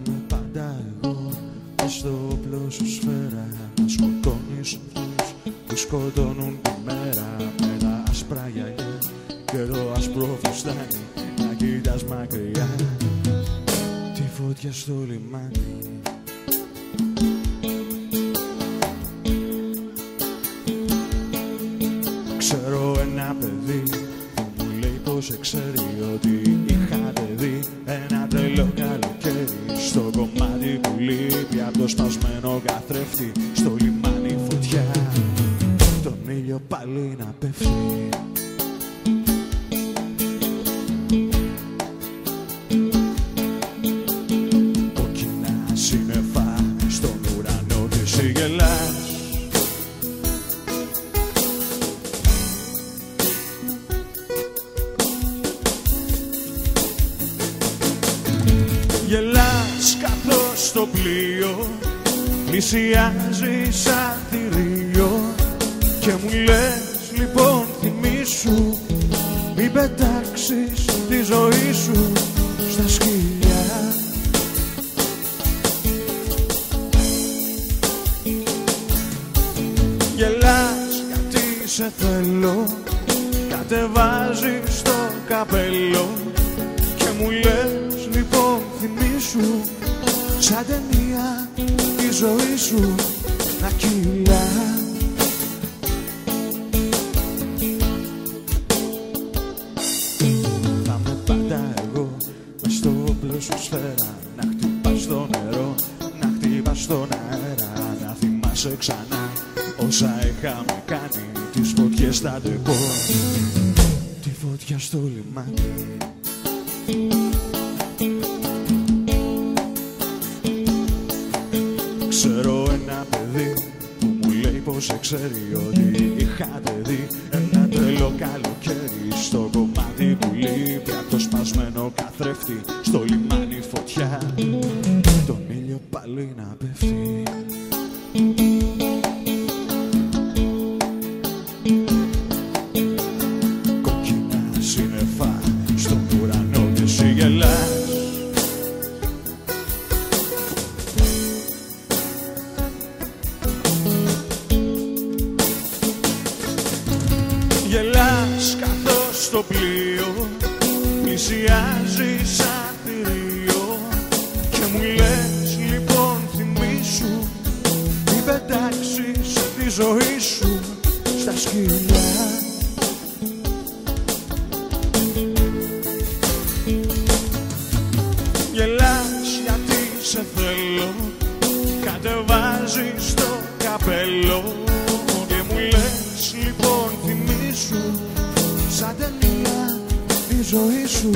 είμαι πάντα εγώ, μες στο όπλο σου σφαίρα, να σκοτώνεις αυτούς που σκοτώνουν τη μέρα. Με τα άσπρα γυαλιά και το άσπρο φουστάνι, να κοιτάς μακριά τη φωτιά στο λιμάνι. Ξέρω ένα παιδί που μου λέει πως ξέρει ότι είχατε δει ένα τρελό καλοκαίρι στο κομμάτι που λείπει από το σπασμένο καθρέφτη. Στο λιμάνι φωτιά, τον ήλιο πάλι να πέφτει. Κόκκινα σύννεφα στον ουρανό και εσύ γελάς. Γελάς καθώς το πλοίο πλησιάζει σαν θηρίο και μου λες λοιπόν θυμήσου, μην πετάξεις τη ζωή σου στα σκυλιά. Γελάς γιατί σε θέλω, κατεβάζεις το καπέλο και μου λες λοιπόν θυμήσου, σαν ταινία η ζωή σου να κυλά. Θα είμαι πάντα εγώ, μες στο όπλο σου σφαίρα, να χτυπάς στο νερό, να χτυπάς στον αέρα, να θυμάσαι ξανά όσα είχαμε κάνει, τις φωτιές στα ντεπό, τη φωτιά στο λιμάνι. Ξέρω ένα παιδί που μου λέει πως ξέρει ότι είχατε δει ένα τρελό καλοκαίρι στο κομμάτι που λείπει από το σπασμένο καθρέφτη. Στο λιμάνι φωτιά, τον ήλιο πάλι να πέφτει. Κόκκινα σύννεφα στον ουρανό και εσύ γελάς. Γελάς καθώς το πλοίο πλησιάζει σαν θηρίο και μου λες λοιπόν θυμήσου, μην πετάξεις τη ζωή σου στα σκυλιά. Γελάς γιατί σε θέλω, κατεβάζεις το καπέλο και μου λες λοιπόν θυμήσου, σαν ταινία η ζωή σου